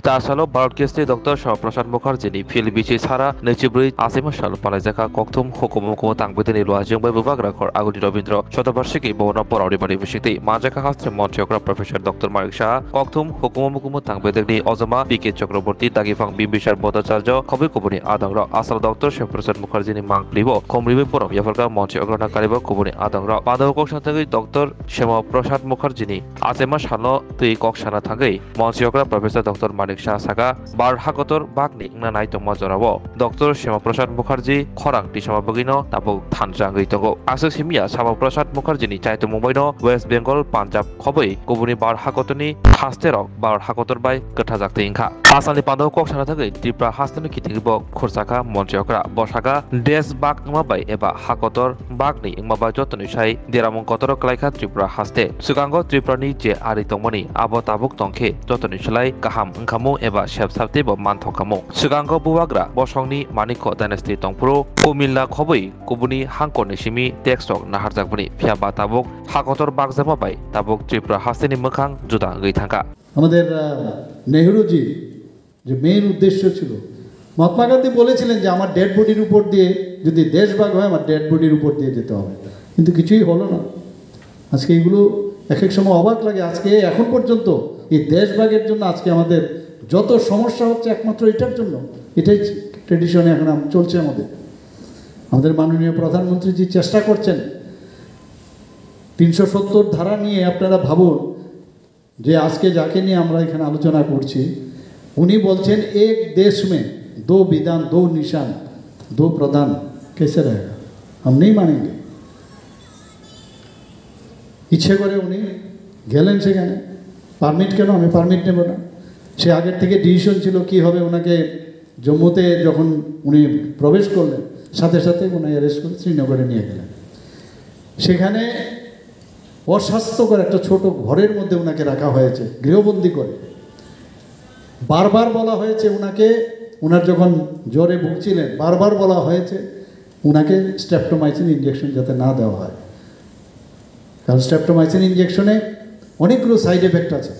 তাছাড়াও Bharat কেসনি doctor Shyamaprasad মুখার্জিनि field सारा नैजिब्रै आसिम साल पालायजाखा कक्थुम हुकुम तांबेदनि लुआजों बैबुबाग्रा खर आगुनि रवीन्द्र शतबार्षिकी भवन परावरि बारि बिसिति माजाखा हास्त्र मन्त्रियग्रा प्रोफेसर डक्टर मानिक शाह कक्थुम हुकुम तांबेदनि अजमा पीके चक्रवर्ती दागिफां बिम्बिसार भट्टाचार्य खबै कुबुनि आदंर आसाल डक्टर श्यामप्रसाद मुखार्जिनि मांग्लिबो खमरिबो परम याफरका मन्त्रियग्रा कारिबो कुबुनि आदंर पादवक साथागै डक्टर श्यामप्रसाद मुखार्जिनि आसेमा साल तै कक्साना थांगै मन्त्रियग्रा प्रोफेसर डक्टर मानिक शाह सागा बार हाकतर बागनि इंना नायतमा जराबो डक्टर श्यामप्रसाद मुखार्जी खरां दिसमा बगिनो ताबुक थानजांगै तगो आसो सिमिया श्यामप्रसाद मुखार्जीनि चाइतो मुंबईनो वेस्ट बेंगल पान्जाब खबै गुबुनि बार हाकतनि हास्तेरक बार हाकतर बाय गथा जाक्ते इंखा आसामनि पान्दव कक साना थागै त्रिपुरा हास्तेनि किथिबो खुरसाखा मन्त्रियग्रा बसागा देश बाग इंमाबाय एबा हाकतर बागनि इंमाबाय जतनि साय देरामं कतर क्लाइखा त्रिपुरा हास्ते सुगांगो त्रिपुरानि जे आरि तंमनि आबो ताबुक तंखे जतनि सलाय गाहाम ओंखामु एबा सेबसाबते बो मानथकामु सुगांगो बुवाग्रा बसंनि मानिक डायनेस्टी तंपुरो कुमिल्ला खबै कुबुनि हांकनि सिमि टेक्सटक नाहारजाकबुनि फियाबा ताबुक हाकतर बागजामाबाय ताबुक त्रिपुरा हास्तेनि मोखां जुदा गैथांका আমাদের নেহরুজি যে মেইন উদ্দেশ্য ছিল মহাত্মা গান্ধী বলেছিলেন যে আমার ডেড বডির উপর দিয়ে যদি দেশভাগ হয় আমার ডেড বডির উপর দিয়ে যেতে হবে কিন্তু কিছুই হলো না আজকে এগুলো এক এক সময় অবাক লাগে আজকে এখন পর্যন্ত এই দেশভাগের জন্য আজকে আমাদের যত সমস্যা হচ্ছে একমাত্র এটার জন্য এটাই ট্রেডিশনে এখন চলছে আমাদের মাননীয় প্রধানমন্ত্রীজি চেষ্টা করছেন ৩৭০ ধারা নিয়ে আপনারা ভাবুন যে আজকে যাকে নিয়ে আমরা এখানে আলোচনা করছি উনি বলছেন এক দেশ মে দো বিধান দো নিশান দো প্রধান कैसे रहेगा हम नहीं मानेंगे ইচ্ছে করে উনি গেলেন সেখানে পারমিট কেন আমি পারমিট নেব না সে আগের থেকে ডিসিশন ছিল কি হবে ওনাকে জম্মুতে যখন উনি প্রবেশ করলেন সাথে সাথে ওনাকে অ্যারেস্ট করে শ্রীনগরে নিয়ে গেলেন সেখানে অস্বাস্থ্যকর একটা ছোট ঘরের মধ্যে ওনাকে রাখা হয়েছে গৃহবন্দী করে বারবার বলা হয়েছে ওনাকে ওনার যখন জ্বরে ভুগছিলেন বারবার বলা হয়েছে ওনাকে স্ট্রেপ্টোমাইসিন ইনজেকশন যাতে না দেওয়া হয় কারণ স্ট্রেপ্টোমাইসিন ইনজেকশনে অনেকগুলো সাইড এফেক্ট আছে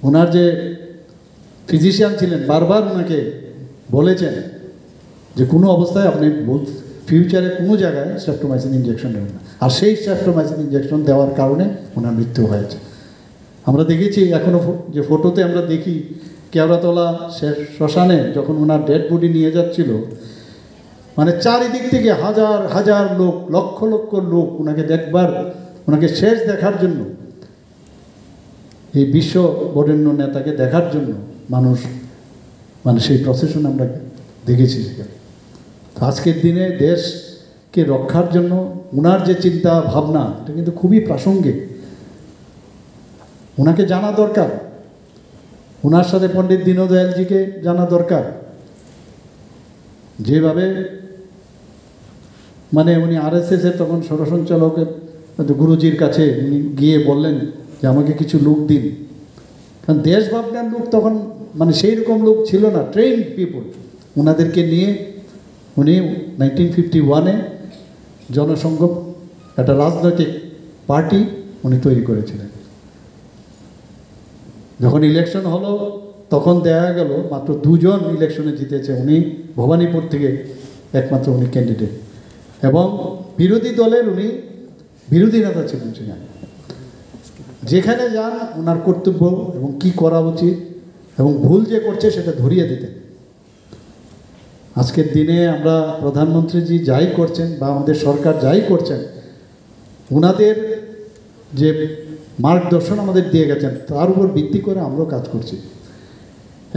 ওনার যে ফিজিশিয়ান ছিলেন বারবার ওনাকে বলেছেন যে কোনো অবস্থায় আপনি ফিউচারে কোনো জায়গায় স্ট্রেপ্টোমাইসিন ইনজেকশন দেবেন না আর সেই স্ট্রেপ্টোমাইসিন ইনজেকশন দেওয়ার কারণে ওনার মৃত্যু হয়েছে আমরা দেখেছি এখনও যে ফটোতে আমরা দেখি কেওড়াতলা শ্মশানে যখন ওনার ডেড বডি নিয়ে যাচ্ছিল মানে চারিদিক থেকে হাজার হাজার লোক লক্ষ লক্ষ লোক ওনাকে দেখবার ওনাকে শেষ দেখার জন্য এই বিশ্ব বরেণ্য নেতাকে দেখার জন্য মানুষ মানে সেই প্রসেশন আমরা দেখেছি সেখানে আজকের দিনে দেশকে রক্ষার জন্য ওনার যে চিন্তা ভাবনা এটা কিন্তু খুবই প্রাসঙ্গিক ওনাকে জানা দরকার ওনার সাথে পণ্ডিত দীনদয়ালজিকে জানা দরকার যেভাবে মানে উনি আরএসএসের তখন সরসঞ্চালকের গুরুজির কাছে উনি গিয়ে বললেন যে আমাকে কিছু লোক দিন কারণ দেশ ভাবনার লোক তখন মানে সেই রকম লোক ছিল না ট্রেন্ড পিপল ওনাদেরকে নিয়ে উনি 1951-এ জনসংঘ একটা রাজনৈতিক পার্টি উনি তৈরি করেছিলেন যখন ইলেকশন হলো তখন দেখা গেল মাত্র দুজন ইলেকশনে জিতেছে উনি ভবানীপুর থেকে একমাত্র উনি ক্যান্ডিডেট এবং বিরোধী দলের উনি বিরোধী নেতা ছিলেন সেখানে যেখানে যান ওনার কর্তব্য এবং কি করা উচিত এবং ভুল যে করছে সেটা ধরিয়ে দিতেন আজকের দিনে আমরা প্রধানমন্ত্রীজি যাই করছেন বা আমাদের সরকার যাই করছেন ওনাদের যে মার্গদর্শন আমাদের দিয়ে গেছেন তার উপর ভিত্তি করে আমরাও কাজ করছি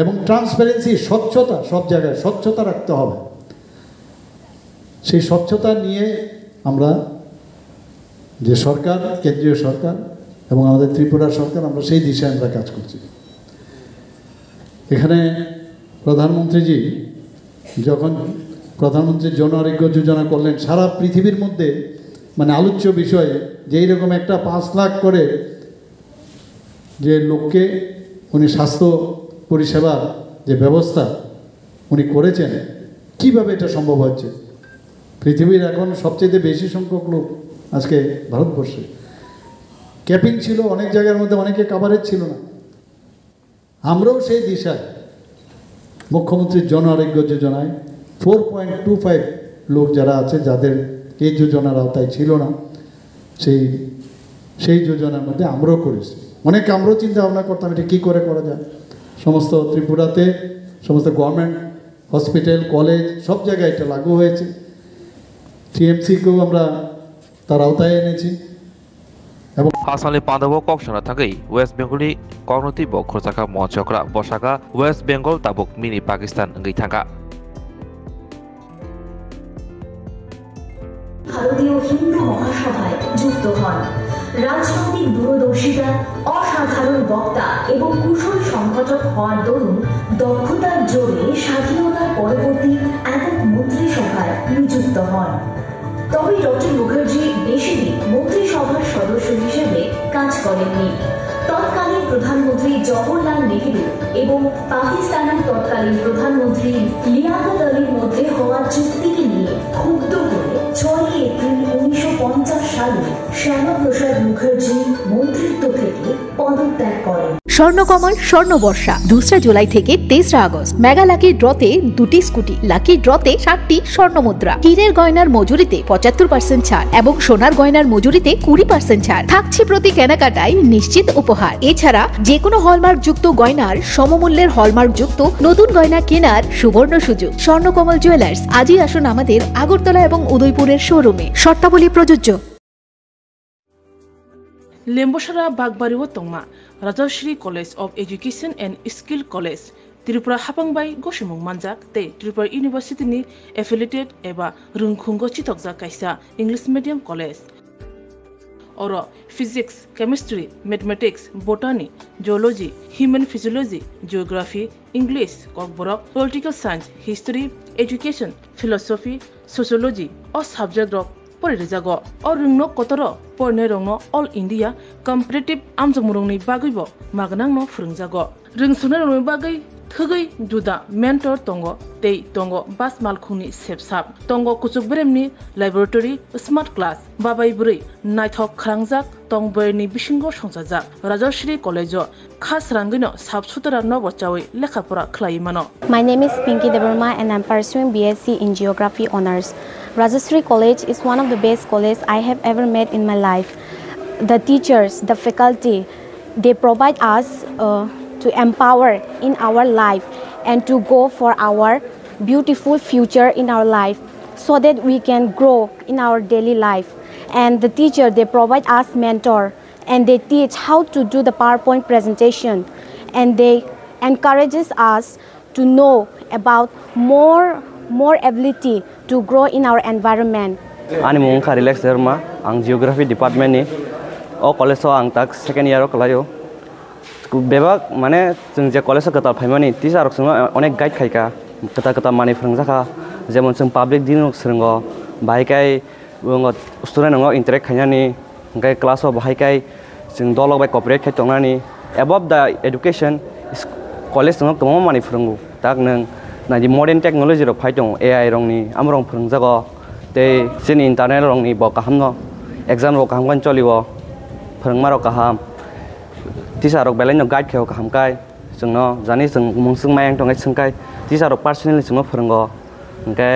এবং ট্রান্সপারেন্সি স্বচ্ছতা সব জায়গায় স্বচ্ছতা রাখতে হবে সেই স্বচ্ছতা নিয়ে আমরা যে সরকার কেন্দ্রীয় সরকার এবং আমাদের ত্রিপুরা সরকার আমরা সেই দিশায় আমরা কাজ করছি এখানে প্রধানমন্ত্রীজি যখন প্রধানমন্ত্রী জন আরোগ্য যোজনা করলেন সারা পৃথিবীর মধ্যে মানে আলোচ্য বিষয়ে যে এইরকম একটা 5 লাখ করে যে লোককে উনি স্বাস্থ্য পরিষেবার যে ব্যবস্থা উনি করেছেন কিভাবে এটা সম্ভব হচ্ছে পৃথিবীর এখন সবচেয়ে বেশি সংখ্যক লোক আজকে ভারতবর্ষে ক্যাপিং ছিল অনেক জায়গার মধ্যে অনেকে কাভারেজ ছিল না আমরাও সেই দিশায় মুখ্যমন্ত্রীর জন আরোগ্য যোজনায় 4.25 লোক যারা আছে যাদের এই যোজনার আওতায় ছিল না, সেই যোজনার মধ্যে আমরাও করেছি। অনেক আমরাও চিন্তা ভাবনা করতাম এটা কী করে করা যায়। সমস্ত ত্রিপুরাতে সমস্ত গভর্নমেন্ট হসপিটাল, কলেজ সব জায়গায় এটা লাগু হয়েছে। টিএমসিকেও আমরা তার আওতায় এনেছি। आसामनि पान्डव कक्सना थाखै वेस्ट बेंगलनि कग्निटिभ खरसाखा मचकरा बसाखा वेस्ट बेंगल ताबुक मिनि पाकिस्तान गै थांगा ভারতীয় হিন্দু মহাসভায় যুক্ত হন। রাজনৈতিক দূরদর্শিতা, অসাধারণ বক্তা এবং কুশল সংগঠক হওয়ার দরুন দক্ষতার জোরে স্বাধীনতার পরবর্তী একক মন্ত্রিসভায় নিযুক্ত হন। তবে ডক্টর মুখার্জি বেশিদিন মন্ত্রিসভার সদস্য হিসেবে কাজ করেননি। তৎকালীন প্রধানমন্ত্রী জওহরলাল নেহেরু এবং পাকিস্তানের তৎকালীন প্রধানমন্ত্রী লিয়াকত আলীর মধ্যে হওয়া চুক্তিকে নিয়ে ক্ষুব্ধ হয়ে 6 এপ্রিল 1950 সালে শ্যামাপ্রসাদ মুখার্জি মন্ত্রিত্ব থেকে পদত্যাগ করেন। স্বর্ণকমল স্বর্ণবর্ষা 2 জুলাই থেকে 23 আগস্ট। মেগা লাকি ড্রতে 2টি স্কুটি, লাকি ড্রতে 7টি স্বর্ণমুদ্রা। হীরের গয়নার মজুরিতে 75% ছাড় এবং সোনার গয়নার মজুরিতে 20% ছাড় থাকছে প্রতি কেনাকাটায় নিশ্চিত উপহার। এছাড়া যে কোনো হলমার্ক যুক্ত গয়নার সমমূল্যের হলমার্ক যুক্ত নতুন গয়না কেনার সুবর্ণ সুযোগ। স্বর্ণকমল জুয়েলার্স, আজই আসুন আমাদের আগরতলা এবং উদয়পুরের শোরুমে। শর্তাবলী প্রযোজ্য। लेम्बोसरा बागबारिव तंगमा Rajshri college of education and skill college Tripura हापांबाई गसुमुं मानजाक ते त्रिपुरा यूनिवर्सिटी नि एफिलिएटेड एबा रुंखुंगो चितकजा कायसा इंग्लिश मीडियम कॉलेज और physics, chemistry, mathematics, botany, geology, human physiology, geography, English, Kokborok, political science, history, education, philosophy, sociology और सब्जेक्ट रक परिरेजागो और रुंगनो कतरो परने रंगनो ऑल इंडिया कम्पिटिटिव आमजमुरंनि बागैबो मागनांनो फोरोंजागो रोंसुनो रंगनि बागै थगै जुदा मेंटर तंगो तै तंगो बास मालखुंनि सेबसाब तंगो कुचुक ब्रेमनि लैबोरेटरी स्मार्ट क्लास बाबाय बुरै नायथक खरांजाक तंबरनि बिसिंगो संजाजाक राजश्री कॉलेजो खास रांगैनो साबसुतरा नबचावै लेखाफोरा खलायमानो। My name is Pinky Devarma and I'm pursuing BSc in Geography Honours. Rajashri College is one of the best colleges I have ever met in my life. The teachers, the faculty, they provide us to empower in our life and to go for our beautiful future in our life so that we can grow in our daily life. And the teacher, they provide us mentor and they teach how to do the PowerPoint presentation and they encourages us to know about more ability to grow in our environment. Ani mung Relax Dharma, ang Geography Department ni, o college ang tak second year kalayo. Bebak mane jeng je college kata phaimani teacher rok sungno onek guide khaika kata mani phrangjaka jemon jeng public din rok srungo bai kai student ngo interact khainani gai class of bai kai jeng dolok bai cooperate khai tongnani above the education college ngo tomo mani phrangu tak nang na di modern technology rok phai tong AI rong ni amrong phranjago te sin internet rong ni bo kahamno exam rok kaham kan cholibo phrangma rok kaham teacher rok belai no guide kheo kaham kai jengno jani jeng mungsung mayang tongai sungkai teacher rok personally jengno phrango engke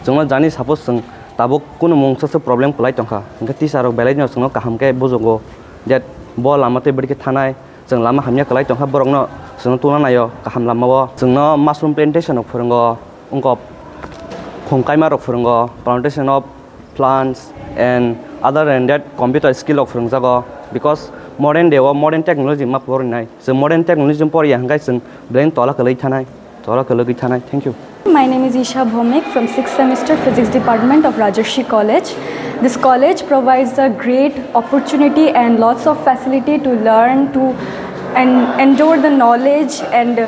jengno jani suppose jeng tabuk kuno mungsa problem kulai tongkha engke teacher rok belai no jengno kaham kai bojogo that bo lamate bidike thanai jeng lama hamya kulai tongkha borokno jengno tuna nayo kaham lamao jengno mushroom plantation rok phrango ungko khongkaima rok phrango plantation of plants and other than that computer skill rok phranjago because modern day or modern technology ma porinai so modern technology pori hangai sing brain tola kalai thanai thank you. My name is Isha Bhomik from 6th semester physics department of Rajarshi College. This college provides a great opportunity and lots of facility to learn to and endure the knowledge and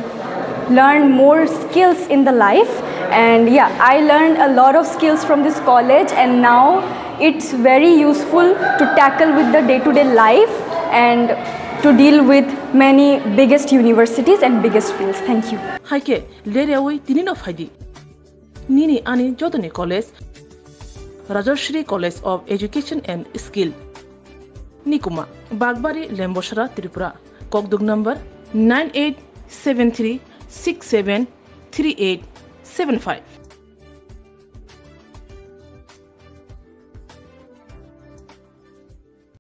learn more skills in the life. And yeah, I learned a lot of skills from this college and now it's very useful to tackle with the day-to-day life and to deal with many biggest universities and biggest fields. Thank you. Haike lerewi tinino faidi nini ani jodoni college Rajashri College of Education and Skill Nikuma Bagbari Lembosara Tripura Kokdug number 9873673875.